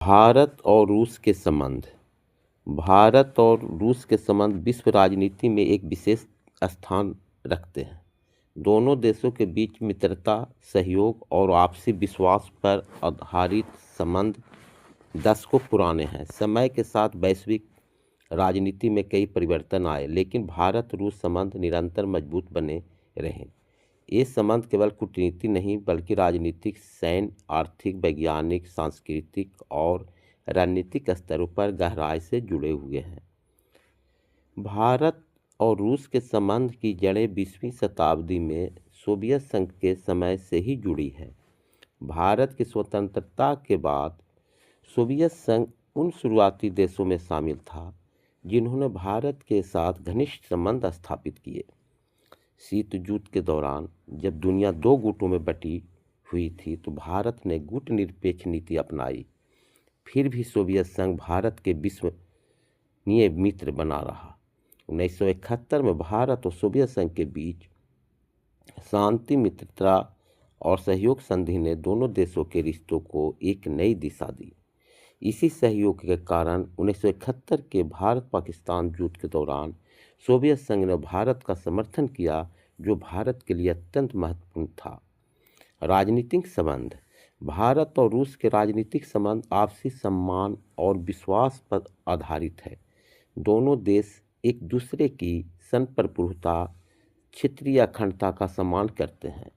भारत और रूस के संबंध। भारत और रूस के संबंध विश्व राजनीति में एक विशेष स्थान रखते हैं। दोनों देशों के बीच मित्रता, सहयोग और आपसी विश्वास पर आधारित संबंध दशकों पुराने हैं। समय के साथ वैश्विक राजनीति में कई परिवर्तन आए, लेकिन भारत रूस संबंध निरंतर मजबूत बने रहे। ये संबंध केवल कूटनीति नहीं, बल्कि राजनीतिक, सैन्य, आर्थिक, वैज्ञानिक, सांस्कृतिक और रणनीतिक स्तरों पर गहराई से जुड़े हुए हैं। भारत और रूस के संबंध की जड़ें 20वीं शताब्दी में सोवियत संघ के समय से ही जुड़ी है। भारत की स्वतंत्रता के बाद सोवियत संघ उन शुरुआती देशों में शामिल था जिन्होंने भारत के साथ घनिष्ठ संबंध स्थापित किए। शीत युद्ध के दौरान जब दुनिया दो गुटों में बटी हुई थी, तो भारत ने गुट निरपेक्ष नीति अपनाई। फिर भी सोवियत संघ भारत के विश्वसनीय मित्र बना रहा। 1971 में भारत और सोवियत संघ के बीच शांति, मित्रता और सहयोग संधि ने दोनों देशों के रिश्तों को एक नई दिशा दी। इसी सहयोग के कारण 1971 के भारत पाकिस्तान युद्ध के दौरान सोवियत संघ ने भारत का समर्थन किया, जो भारत के लिए अत्यंत महत्वपूर्ण था। राजनीतिक संबंध। भारत और रूस के राजनीतिक संबंध आपसी सम्मान और विश्वास पर आधारित है। दोनों देश एक दूसरे की संप्रभुता, क्षेत्रीय अखंडता का सम्मान करते हैं।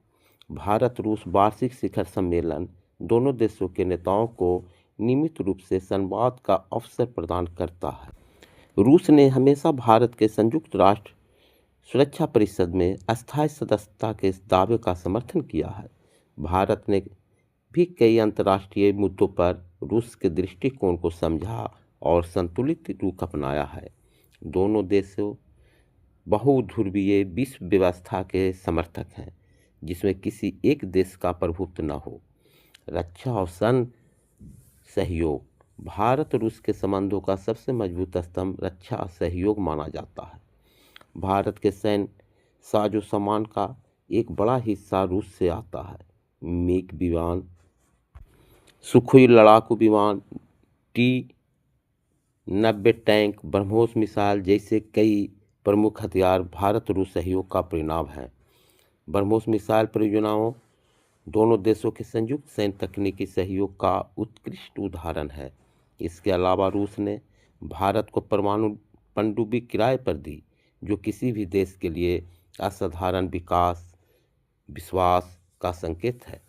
भारत रूस वार्षिक शिखर सम्मेलन दोनों देशों के नेताओं को नियमित रूप से संवाद का अवसर प्रदान करता है। रूस ने हमेशा भारत के संयुक्त राष्ट्र सुरक्षा परिषद में अस्थायी सदस्यता के इस दावे का समर्थन किया है। भारत ने भी कई अंतर्राष्ट्रीय मुद्दों पर रूस के दृष्टिकोण को समझा और संतुलित रुख अपनाया है। दोनों देशों बहुध्रुवीय विश्व व्यवस्था के समर्थक हैं, जिसमें किसी एक देश का प्रभुत्व न हो। रक्षा और सैन्य सहयोग। भारत रूस के संबंधों का सबसे मजबूत स्तंभ रक्षा सहयोग माना जाता है। भारत के सैन्य साजो सामान का एक बड़ा हिस्सा रूस से आता है। मिग विमान, सुखोई लड़ाकू विमान, T-90 टैंक, ब्रह्मोस मिसाइल जैसे कई प्रमुख हथियार भारत रूस सहयोग का परिणाम है। ब्रह्मोस मिसाइल परियोजनाओं दोनों देशों के संयुक्त सैन्य तकनीकी सहयोग का उत्कृष्ट उदाहरण है। इसके अलावा रूस ने भारत को परमाणु पनडुब्बी किराए पर दी, जो किसी भी देश के लिए असाधारण विश्वास का संकेत है।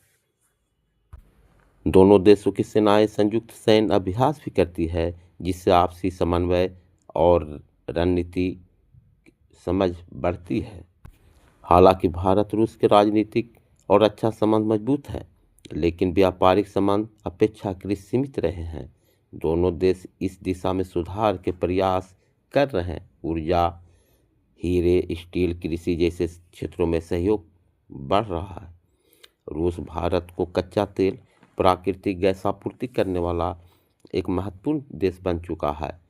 दोनों देशों की सेनाएं संयुक्त सैन्य अभ्यास भी करती है, जिससे आपसी समन्वय और रणनीति समझ बढ़ती है। हालांकि भारत रूस के राजनीतिक और रक्षा संबंध मजबूत है, लेकिन व्यापारिक संबंध अपेक्षाकृत सीमित रहे हैं। दोनों देश इस दिशा में सुधार के प्रयास कर रहे हैं। ऊर्जा, हीरे, स्टील, कृषि जैसे क्षेत्रों में सहयोग बढ़ रहा है। रूस भारत को कच्चा तेल, प्राकृतिक गैस आपूर्ति करने वाला एक महत्वपूर्ण देश बन चुका है।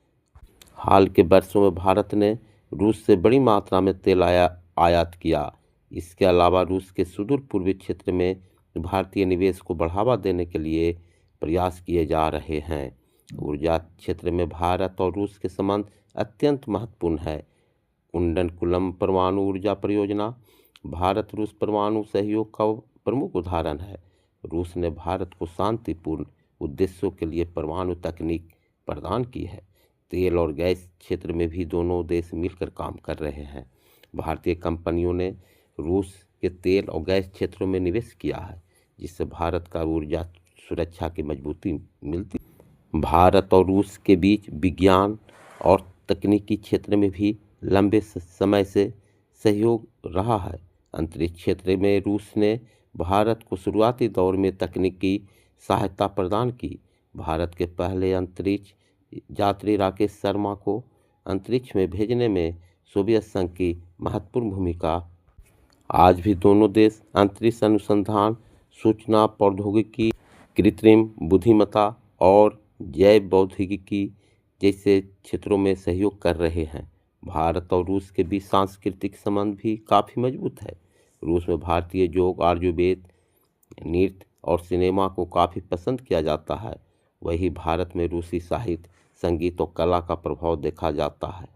हाल के वर्षों में भारत ने रूस से बड़ी मात्रा में तेल आयात किया। इसके अलावा रूस के सुदूर पूर्वी क्षेत्र में भारतीय निवेश को बढ़ावा देने के लिए प्रयास किए जा रहे हैं। ऊर्जा क्षेत्र में भारत और रूस के संबंध अत्यंत महत्वपूर्ण है। कुंडनकुलम परमाणु ऊर्जा परियोजना भारत रूस परमाणु सहयोग का प्रमुख उदाहरण है। रूस ने भारत को शांतिपूर्ण उद्देश्यों के लिए परमाणु तकनीक प्रदान की है। तेल और गैस क्षेत्र में भी दोनों देश मिलकर काम कर रहे हैं। भारतीय कंपनियों ने रूस के तेल और गैस क्षेत्रों में निवेश किया है, जिससे भारत का ऊर्जा सुरक्षा की मजबूती मिलती। भारत और रूस के बीच विज्ञान और तकनीकी क्षेत्र में भी लंबे समय से सहयोग रहा है। अंतरिक्ष क्षेत्र में रूस ने भारत को शुरुआती दौर में तकनीकी सहायता प्रदान की। भारत के पहले अंतरिक्ष यात्री राकेश शर्मा को अंतरिक्ष में भेजने में सोवियत संघ की महत्वपूर्ण भूमिका। आज भी दोनों देश अंतरिक्ष अनुसंधान, सूचना प्रौद्योगिकी, कृत्रिम बुद्धिमत्ता और जैव प्रौद्योगिकी जैसे क्षेत्रों में सहयोग कर रहे हैं। भारत और रूस के बीच सांस्कृतिक संबंध भी काफ़ी मजबूत है। रूस में भारतीय योग, आयुर्वेद, नृत्य और सिनेमा को काफ़ी पसंद किया जाता है। वहीं भारत में रूसी साहित्य, संगीत और कला का प्रभाव देखा जाता है।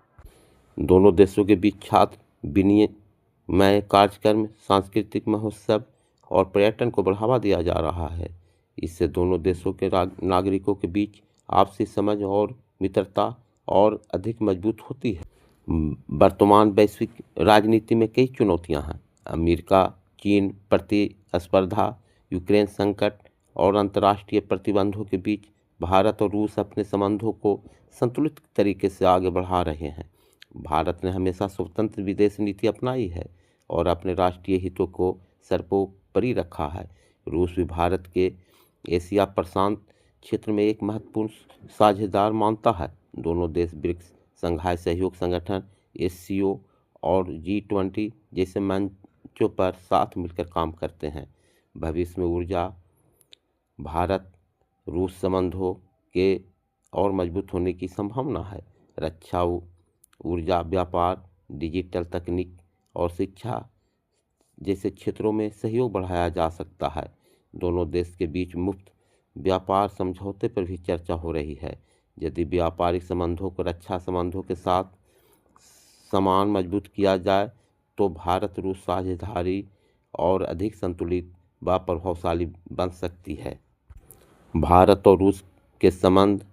दोनों देशों के बीच छात्र विनिमय कार्यक्रम, सांस्कृतिक महोत्सव और पर्यटन को बढ़ावा दिया जा रहा है। इससे दोनों देशों के नागरिकों के बीच आपसी समझ और मित्रता और अधिक मजबूत होती है। वर्तमान वैश्विक राजनीति में कई चुनौतियां हैं। अमेरिका चीन प्रतिस्पर्धा, यूक्रेन संकट और अंतर्राष्ट्रीय प्रतिबंधों के बीच भारत और रूस अपने संबंधों को संतुलित तरीके से आगे बढ़ा रहे हैं। भारत ने हमेशा स्वतंत्र विदेश नीति अपनाई है और अपने राष्ट्रीय हितों को सर्वोपरि रखा है। रूस भी भारत के एशिया प्रशांत क्षेत्र में एक महत्वपूर्ण साझेदार मानता है। दोनों देश ब्रिक्स, संघाई सहयोग संगठन, एससीओ और G20 जैसे मंचों पर साथ मिलकर काम करते हैं। भविष्य में ऊर्जा भारत रूस संबंधों के और मजबूत होने की संभावना है। रक्षा, ऊर्जा, व्यापार, डिजिटल तकनीक और शिक्षा जैसे क्षेत्रों में सहयोग बढ़ाया जा सकता है। दोनों देश के बीच मुफ्त व्यापार समझौते पर भी चर्चा हो रही है। यदि व्यापारिक संबंधों को रक्षा संबंधों के साथ समान मजबूत किया जाए तो भारत रूस साझेदारी और अधिक संतुलित व प्रभावशाली बन सकती है। भारत और रूस के संबंध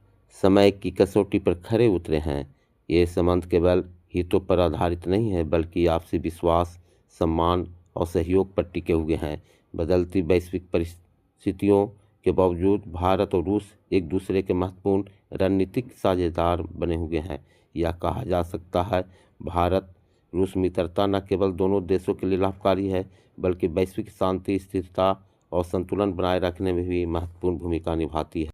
समय की कसौटी पर खरे उतरे हैं। ये संबंध केवल हितों पर आधारित नहीं है बल्कि आपसी विश्वास, सम्मान और सहयोग पर टिके हुए हैं। बदलती वैश्विक परिस्थितियों के बावजूद भारत और रूस एक दूसरे के महत्वपूर्ण रणनीतिक साझेदार बने हुए हैं। यह कहा जा सकता है भारत रूस मित्रता न केवल दोनों देशों के लिए लाभकारी है बल्कि वैश्विक शांति, स्थिरता और संतुलन बनाए रखने में भी महत्वपूर्ण भूमिका निभाती है।